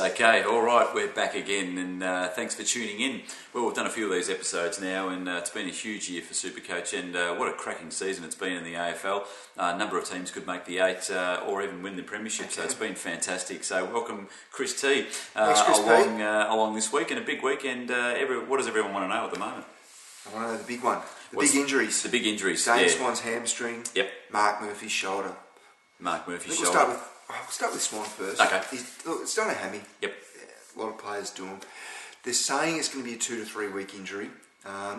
Okay, all right, we're back again, and thanks for tuning in. Well, we've done a few of these episodes now, and it's been a huge year for Supercoach, and what a cracking season it's been in the AFL. A number of teams could make the 8 or even win the premiership, so it's been fantastic. So welcome, Chris T, along this week, and a big week, and what does everyone want to know at the moment? I want to know the big one. Big injuries. The big injuries, James Swan's hamstring. Yep. Mark Murphy's shoulder. We'll start with Swan first. Okay. It's done a hammy. Yep. A lot of players do them. They're saying it's going to be a 2 to 3 week injury.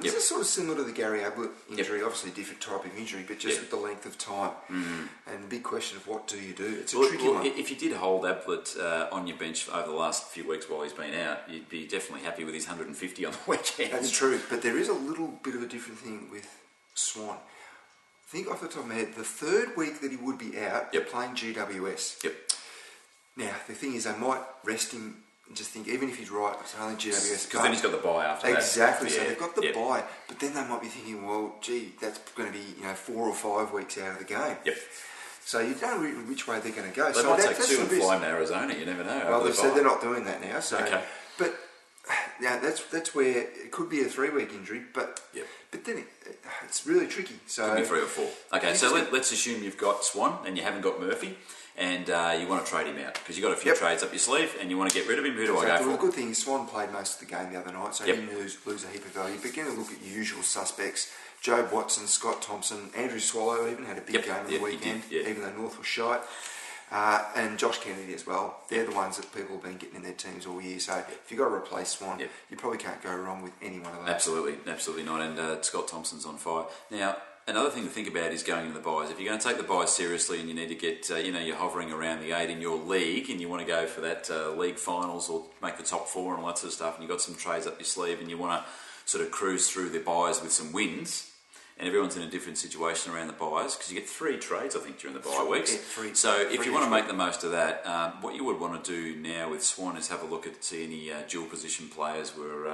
This is sort of similar to the Gary Ablett injury, obviously a different type of injury, but just with the length of time. And the big question of what do you do? It's a tricky one. If you did hold Ablett on your bench over the last few weeks while he's been out, you'd be definitely happy with his 150 on the weekend. That's true, but there is a little bit of a different thing with Swan. I think off the top of my head, the third week that he would be out, they're playing GWS. Yep. Now, the thing is, they might rest him and just think, even if he's right, it's only GWS. Because then he's got the bye after that. Exactly, so they've got the bye, but then they might be thinking, well, gee, that's going to be 4 or 5 weeks out of the game. Yep. So you don't know which way they're going to go. They might take 2 and fly to Arizona, you never know. Well, they've said they're not doing that now. So, okay. But now that's where it could be a 3-week injury, but then it's really tricky. So could be 3 or 4. Okay, so let's assume you've got Swan and you haven't got Murphy, and you want to trade him out because you've got a few trades up your sleeve and you want to get rid of him. Who do I go for? The good thing is Swan played most of the game the other night, so he didn't lose a heap of value. But again, look at your usual suspects: Jobe Watson, Scott Thompson, Andrew Swallow even had a big game on the weekend, even though North was shite. And Josh Kennedy as well. They're the ones that people have been getting in their teams all year. So if you've got to replace Swan, you probably can't go wrong with any one of those. Absolutely not. And Scott Thompson's on fire. Now, another thing to think about is going into the buys. If you're going to take the buys seriously and you need to get, you're hovering around the 8 in your league and you want to go for that league finals or make the top 4 and all that sort of stuff, and you've got some trades up your sleeve and you want to sort of cruise through the buys with some wins, and everyone's in a different situation around the buys because you get 3 trades, I think, during the bye weeks. So if you want to make the most of that, what you would want to do now with Swan is have a look at see any dual position players were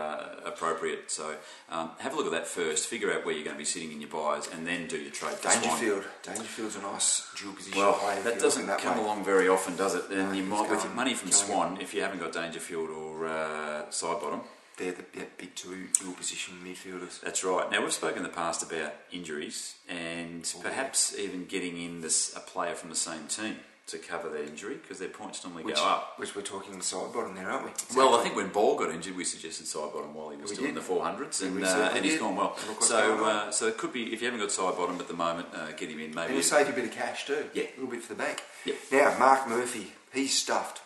appropriate. So have a look at that first, figure out where you're going to be sitting in your buys, and then do your trade for Swan. Dangerfield's a nice dual position Well, player. that doesn't come along very often, does it? And you might, with your money from Swan, if you haven't got Dangerfield or Sidebottom, they're the big 2 dual position midfielders. That's right. Now, we've spoken in the past about injuries and perhaps even getting in a player from the same team to cover that injury because their points normally go up. Which we're talking Sidebottom there, aren't we? Exactly. Well, I think when Ball got injured, we suggested Sidebottom while he was still in the 400s, and he's gone well. So it could be, if you haven't got Sidebottom at the moment, get him in. Maybe. And it'll save you a bit of cash too. Yeah. A little bit for the bank. Yep. Now, Mark Murphy, he's stuffed.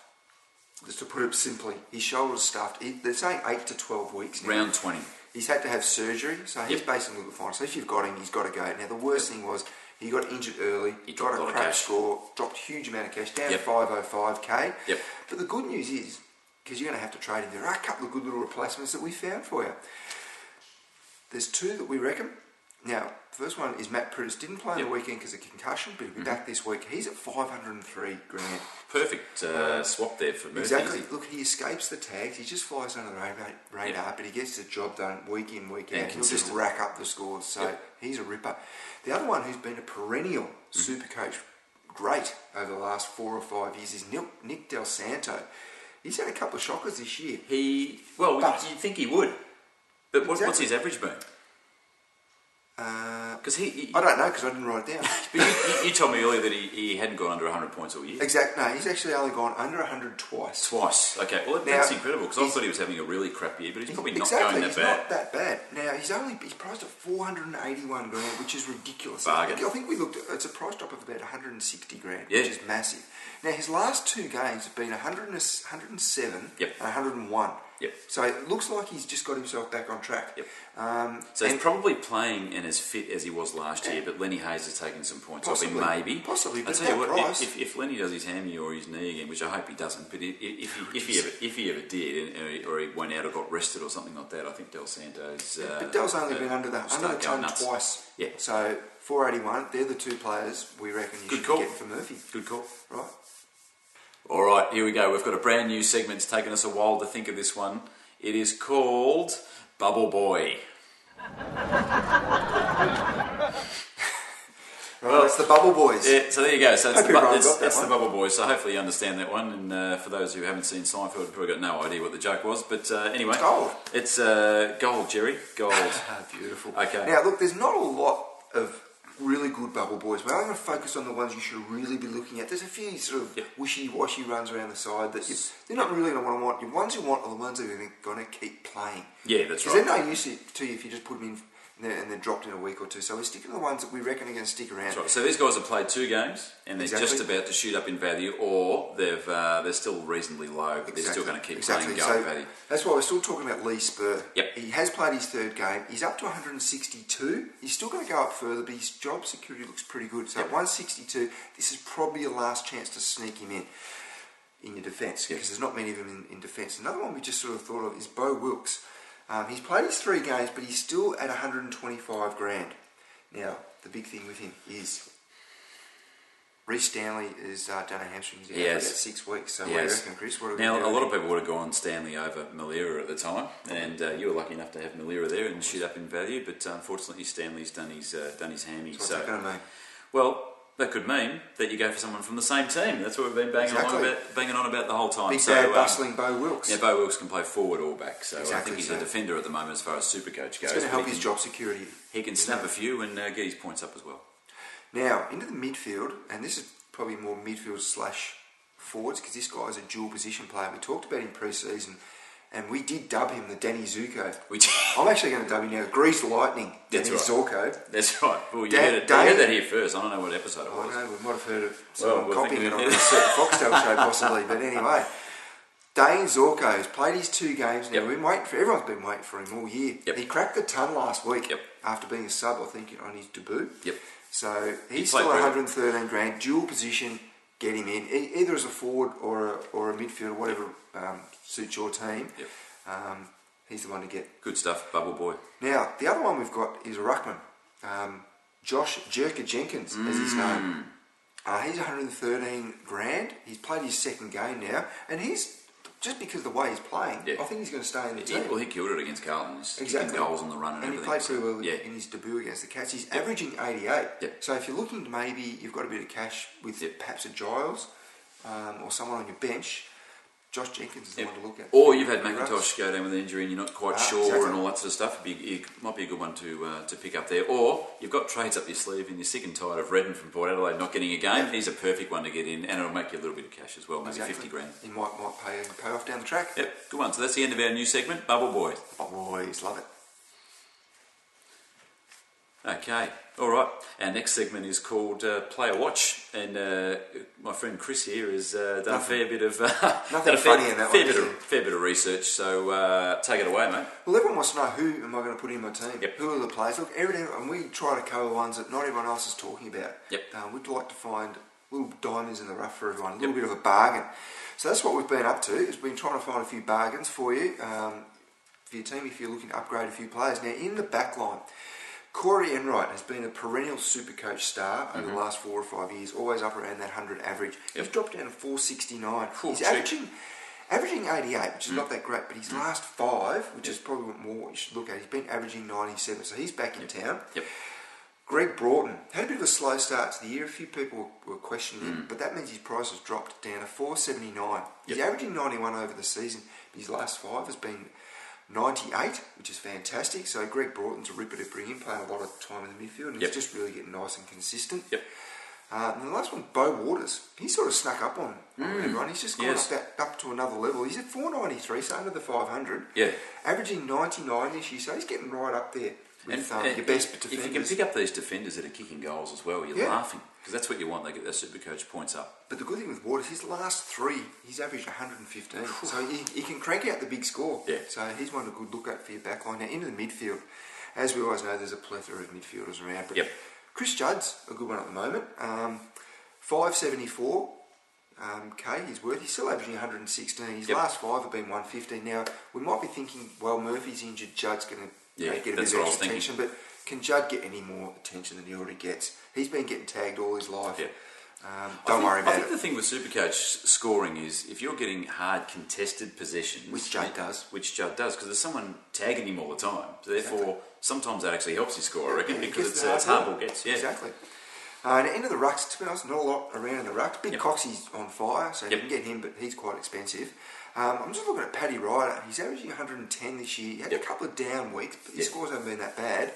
Just to put it simply, his shoulder's stuffed. They're saying 8 to 12 weeks now. Round 20. He's had to have surgery, so he's basically looking fine. So if you've got him, he's got to go. Now, the worst thing was he got injured early. He got a crap score, dropped a huge amount of cash, down to 505k. Yep. But the good news is, because you're going to have to trade him, there are a couple of good little replacements that we found for you. There's 2 that we reckon. Now, the first one is Matt Prentice. Didn't play on the weekend because of concussion, but he'll be back this week. He's at 503 grand. Perfect swap there for Murphy. Exactly. Look, he escapes the tags. He just flies under the radar, but he gets the job done week in, week out. He'll just rack up the scores. So he's a ripper. The other one who's been a perennial Supercoach great over the last 4 or 5 years is Nick Del Santo. He's had a couple of shockers this year. You'd think he would. But what's his average been? Because I don't know because I didn't write it down. But you told me earlier that he hadn't gone under 100 points all year. Exactly. No, he's actually only gone under 100 twice. Twice. Okay. Well, that's incredible because I thought he was having a really crap year, but he's probably not going that bad. Not that bad. Now he's priced at 481 grand, which is ridiculous. Bargain. I think we looked at it's a price drop of about 160 grand, which is massive. Now his last 2 games have been 107 and 101. Yep. So it looks like he's just got himself back on track. Yep. So he's probably playing and as fit as he was last year, but Lenny Hayes has taken some points off him, maybe. Possibly, but I'll tell you what, price, if Lenny does his hammy or his knee again, which I hope he doesn't, but if he ever did, or he went out or got rested or something like that, I think Del Santo's... but Del's only been under the ton twice. Yeah. So 481, they're the 2 players we reckon you should be getting for Murphy. Good call. Right. All right, here we go. We've got a brand new segment. It's taken us a while to think of this one. It is called Bubble Boy. Well, it's the Bubble Boys. Yeah, so there you go. So that's the Bubble Boys. So hopefully you understand that one. And for those who haven't seen Seinfeld, you've probably got no idea what the joke was. But anyway, it's gold, Jerry, gold. Beautiful. Okay. Now look, there's not a lot of really good Bubble Boys, but I'm going to focus on the ones you should really be looking at. There's a few sort of wishy-washy runs around the side that they're not really going to want. The ones you want are the ones that are going to keep playing. Yeah, that's right. Because they're no use to you if you just put them in and they're dropped in a week or two. So we're sticking to the ones that we reckon are going to stick around. That's right. So these guys have played 2 games and they're just about to shoot up in value, or they're still reasonably low, but they're still going to keep playing and go in value. That's why we're still talking about Lee Spur. Yep. He has played his 3rd game. He's up to 162. He's still going to go up further, but his job security looks pretty good. So at 162, this is probably your last chance to sneak him in your defence, because there's not many of them in defence. Another one we just sort of thought of is Bo Wilkes. He's played his 3 games, but he's still at 125 grand. Now, the big thing with him is Reece Stanley has done a hamstring injury for about 6 weeks. So what do you reckon, Chris? Now, a lot of people would have gone Stanley over Malira at the time, and you were lucky enough to have Malira there and shoot up in value. But unfortunately, Stanley's done his hammy. So what's that going to mean? Well, that could mean that you go for someone from the same team. That's what we've been banging on about the whole time. Big bad bustling Bo Wilkes. Yeah, Bo Wilkes can play forward or back. So I think he's a defender at the moment as far as Supercoach goes. It's going to help his job security. He can snap a few and get his points up as well. Now, into the midfield, and this is probably more midfield / forwards, because this guy is a dual position player. We talked about him pre-season, and we did dub him the Danny Zuko. I'm actually going to dub him now, Greased Lightning, Danny Zorko. That's right. Well, you heard that here first. I don't know what episode it was. I know, we might have heard of someone copying it on a certain Foxtel show possibly, but anyway. Dane Zorko has played his 2 games now. Everyone's been waiting for him all year. He cracked the ton last week after being a sub, I think, on his debut. So he's still 113 grand, dual position, get him in, either as a forward or a midfielder, whatever suits your team. He's the one to get. Good stuff, Bubble Boy. Now, the other one we've got is a ruckman, Josh Jerker Jenkins, as his name. He's 113 grand. He's played his 2nd game now, and he's just because of the way he's playing, I think he's going to stay in the team. Well, he killed it against Carlton. He's kicking goals on the run and everything. He played pretty well in his debut against the Cats. He's averaging 88. So if you're looking to maybe you've got a bit of cash with perhaps a Giles or someone on your bench, Josh Jenkins is the one to look at. Or you've had McIntosh go down with an injury and you're not quite sure and all that sort of stuff. It might be a good one to pick up there. Or you've got trades up your sleeve and you're sick and tired of Redden from Port Adelaide not getting a game. He's a perfect one to get in, and it'll make you a little bit of cash as well, maybe 50 grand. He might pay off down the track. Yep, good one. So that's the end of our new segment, Bubble Boy. Bubble Boys, love it. Okay, all right. Our next segment is called Player Watch, and my friend Chris here has done a fair bit of fair bit of research. So take it away, mate. Well, everyone wants to know who am I going to put in my team. Who are the players? Look, and we try to cover ones that not everyone else is talking about. We'd like to find little diamonds in the rough for everyone, a little bit of a bargain. So that's what we've been up to. Is been trying to find a few bargains for you, for your team if you're looking to upgrade a few players. Now in the back line, Corey Enright has been a perennial Supercoach star over the last 4 or 5 years, always up around that 100 average. He's dropped down to 469. He's averaging 88, which is not that great, but his last 5, which is probably more what you should look at, he's been averaging 97, so he's back in town. Greg Broughton had a bit of a slow start to the year. A few people were questioning him, but that means his price has dropped down to 479. He's averaging 91 over the season, but his last 5 has been 98, which is fantastic. So Greg Broughton's a ripper to bring in, playing a lot of time in the midfield, and he's just really getting nice and consistent. And the last one, Bo Waters. He sort of snuck up on everyone. He's just gone up to another level. He's at 493, so under the 500. Averaging 99 this year, so he's getting right up there with your best defenders. If you can pick up these defenders that are kicking goals as well, you're laughing. Because that's what you want. They get their Supercoach points up. But the good thing with Waters, his last 3, he's averaged 115. So he can crank out the big score. So he's one to good look at for your back line. Now, into the midfield, as we always know, there's a plethora of midfielders around. But Chris Judd's a good one at the moment. 574 he's worth. He's still averaging 116. His last 5 have been 115. Now, we might be thinking, well, Murphy's injured, Judd's going to get a bit of extra attention. But can Judd get any more attention than he already gets? He's been getting tagged all his life. Don't worry about it. I think the thing with Supercoach scoring is if you're getting hard contested possessions, which Judd does, because there's someone tagging him all the time. So therefore, sometimes that actually helps his score, I reckon, because it's hard ball gets. Exactly. And into the rucks, to be honest, not a lot around in the rucks. Big Coxie's on fire, so you can get him, but he's quite expensive. I'm just looking at Paddy Ryder. He's averaging 110 this year. He had a couple of down weeks, but his scores haven't been that bad.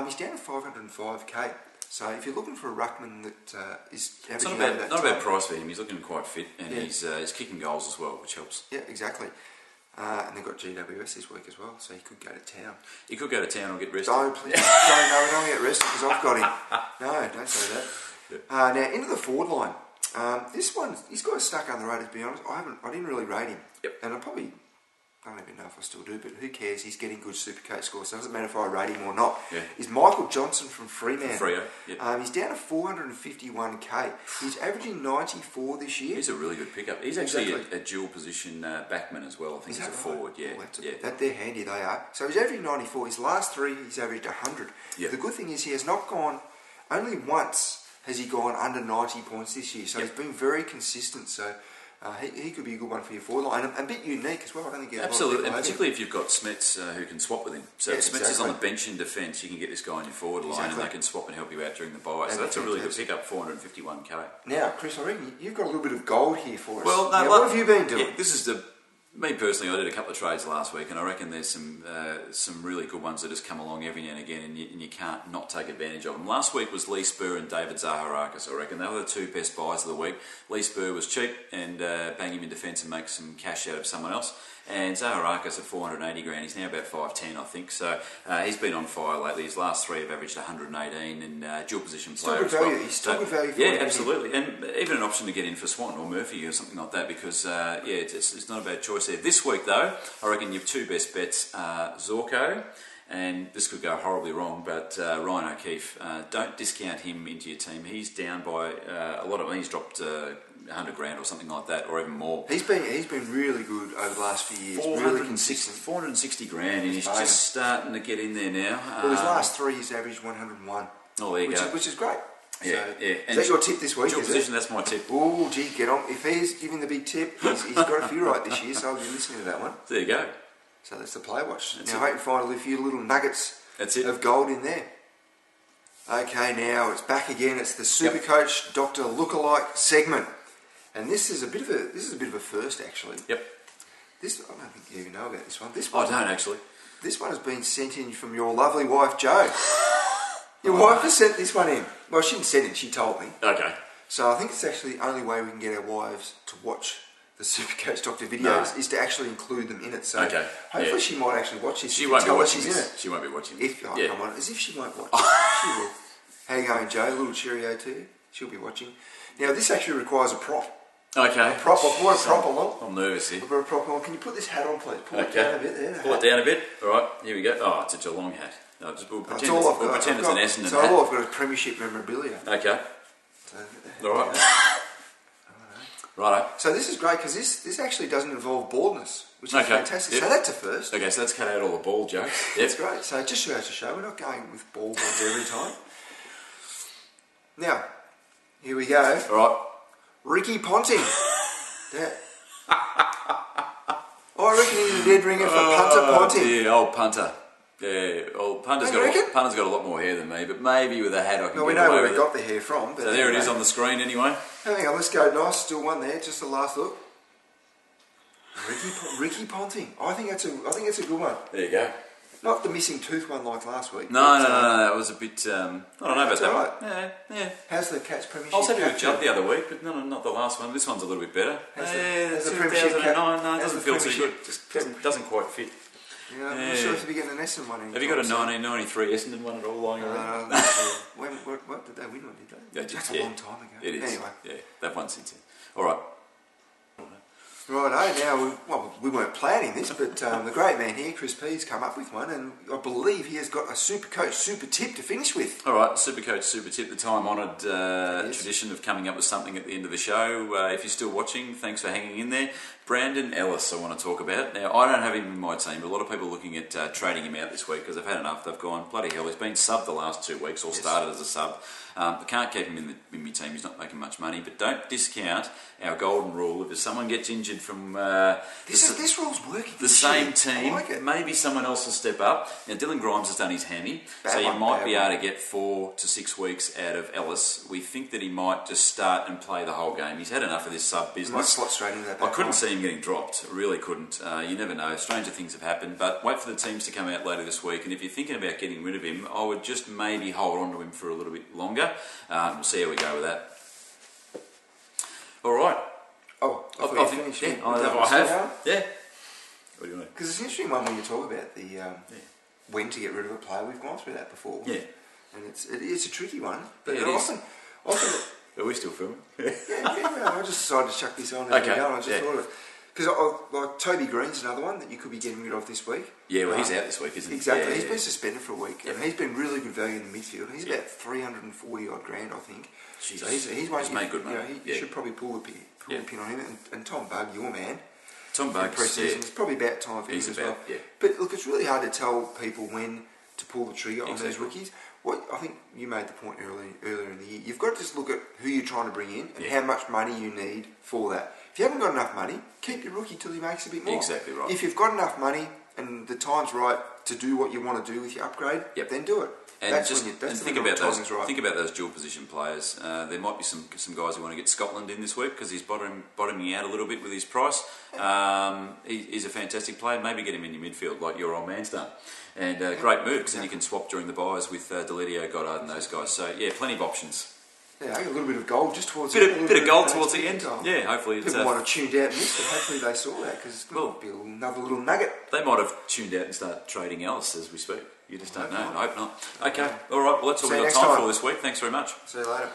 He's down to 505k. So if you're looking for a ruckman that is averaging not a bad price for him. He's looking quite fit, and he's kicking goals as well, which helps. Yeah, exactly. And they've got GWS this week as well, so he could go to town. He could go to town or get rested. Don't, please. Don't get rested because I've got him. No, don't say that. Now, into the forward line. This one, he's got stuck under the radar, to be honest. I didn't really rate him. And I don't even know if I still do, but who cares? He's getting good Supercoach scores, so it doesn't matter if I rate him or not. Is Michael Johnson from Fremantle. He's down to 451k. He's averaging 94 this year. He's a really good pickup. He's actually a dual position backman as well. I think he's a forward. They're handy, they are. So he's averaging 94. His last three, he's averaged 100. The good thing is he has not gone, only once has he gone under 90 points this year. So he's been very consistent. So he could be a good one for your forward line, and a bit unique as well. I don't think absolutely, and particularly if you've got Smets who can swap with him. So if Smets is on the bench in defence, you can get this guy on your forward line, and they can swap and help you out during the bye. So that's a really good pickup, 451k. Now, Chris, I reckon you've got a little bit of gold here for us. Well, no, what have you been doing? This is me personally. I did a couple of trades last week, and I reckon there's some really good ones that just come along every now and again, and you can't not take advantage of them. Last week was Lee Spur and David Zaharakis. I reckon they were the two best buys of the week. Lee Spur was cheap, and bang him in defence and make some cash out of someone else. And Zaharakis at 480 grand, he's now about 510, I think. So he's been on fire lately. His last three have averaged 118 and dual position player as well. He's still good value. Yeah, absolutely. And even an option to get in for Swan or Murphy or something like that, because it's not a bad choice there. This week though, I reckon your two best bets are Zorko, and this could go horribly wrong, but Ryan O'Keefe. Don't discount him into your team. He's down by a lot of. He's dropped 100 grand or something like that, or even more. He's been really good over the last few years. Really consistent. 460 grand, and he's just starting to get in there now. Well, his last three, he's averaged 101. Oh, there you go. Which is great. Yeah. Is that your tip this week? Dual position, that's my tip. Oh, gee, get on. If he's giving the big tip, he's got a few right this year, so I'll be listening to that one. There you go. So that's the play watch. Now, I hope you find a few little nuggets of gold in there. Okay, now it's back again. It's the Supercoach Dr. Lookalike segment, and this is a bit of a first, actually. Yep. This I don't think you even know about this one. I don't actually. This one has been sent in from your lovely wife, Jo. Your wife has sent this one in. Well, she didn't send it. She told me. Okay. So I think it's actually the only way we can get our wives to watch the Supercoach Doctor videos is to actually include them in it. So hopefully she might actually watch this. She won't be watching this. She won't be watching this. Come on, as if she won't watch it. She will. How you going, Joe? A little cheerio to you. She'll be watching. Now, this actually requires a prop. Okay. A prop. I've brought a prop along. I'm nervous here. I've brought a prop along. Can you put this hat on, please? Pull it down a bit there. Pull it down a bit. All right, here we go. Oh, it's a Geelong hat. No, we'll pretend it's an Essendon hat. So all I've got is premiership memorabilia. Okay. So, all right. Righto. So this is great because this actually doesn't involve baldness, which is fantastic. Yep. So that's a first. Okay, so that's cut out all the bald jokes. That's great. So it just goes to show we're not going with bald ones every time. Now, here we go. All right. Ricky Ponting. I reckon he's a dead ringer for Punter Ponting. Yeah, old Punter. Yeah, old Punter's got a lot more hair than me, but maybe with a hat I can get away with it. We know where he got the hair from. But so there it is on the screen anyway. Hang on, let's go. Nice, still one there. Just the last look. Ricky Ponting. I think that's a good one. There you go. Not the missing tooth one like last week. No, that was a bit. I don't know about that one. Yeah. How's the Cats Premiership? I was happy with Judd the other week, but not the last one. This one's a little bit better. How's the 2009. No, it doesn't feel too good. Just doesn't quite fit. Yeah, I'm not sure if you're getting an Essendon one. Have you got a 1993 Essendon one at all lying around? What did they win one? Did they? That's a long time ago. It is. Anyway. Yeah, they've won since then. All right. Right, now, we weren't planning this, but the great man here, Chris P's come up with one, and I believe he has got a Supercoach Super Tip to finish with. All right, Supercoach Super Tip, the time-honoured tradition of coming up with something at the end of the show. If you're still watching, thanks for hanging in there. Brandon Ellis, I want to talk about. Now, I don't have him in my team, but a lot of people are looking at trading him out this week because they've had enough. They've gone, bloody hell, he's been subbed the last 2 weeks, or started as a sub. I can't keep him in my team, he's not making much money, but don't discount our golden rule. If someone gets injured from the this rule's working. The same team. I like it. Maybe someone else will step up. Now, Dylan Grimes has done his hammy, so you might be able to get 4 to 6 weeks out of Ellis. We think that he might just start and play the whole game. He's had enough of this sub business. Might slot straight into that. I couldn't see him getting dropped. I really couldn't. You never know. Stranger things have happened. But wait for the teams to come out later this week. And if you're thinking about getting rid of him, I would just maybe hold on to him for a little bit longer. We'll see how we go with that. All right. Oh, I think yeah, I have. Yeah. What do you want? Because it's an interesting one when you talk about the when to get rid of a player. We've gone through that before. Yeah. And it's a tricky one. But yeah, often are we still filming? yeah, I just decided to chuck this on. Okay. And I just thought of it. Because like Toby Green's another one that you could be getting rid of this week. Yeah, well, he's out this week, isn't he? Exactly. Yeah, he's been suspended for a week. Yep. And he's been really good value in the midfield. He's about 340 odd grand, I think. Jeez. So he's made good money. You should probably pull the pin on him. And Tom Bugg, your man. Tom Bugg, It's probably about time for him as well. Yeah. But look, it's really hard to tell people when to pull the trigger on those rookies. I think you made the point earlier in the year. You've got to just look at who you're trying to bring in and how much money you need for that. If you haven't got enough money, keep your rookie till he makes a bit more. Exactly right. If you've got enough money and the time's right to do what you want to do with your upgrade, then do it. And think about those dual position players. There might be some guys who want to get Scotland in this week because he's bottoming out a little bit with his price. He's a fantastic player. Maybe get him in your midfield like your old man's done. And great move because then you can swap during the buys with Delidio, Goddard and those guys. So yeah, plenty of options. Yeah, a little bit of gold just towards the end. Bit of gold towards the end. Yeah, hopefully people might have tuned out and missed it. Hopefully they saw that because it will be another little nugget. They might have tuned out and start trading else as we speak. You just don't know. I hope not. Okay, all right. Well, that's all we've got time for this week. Thanks very much. See you later.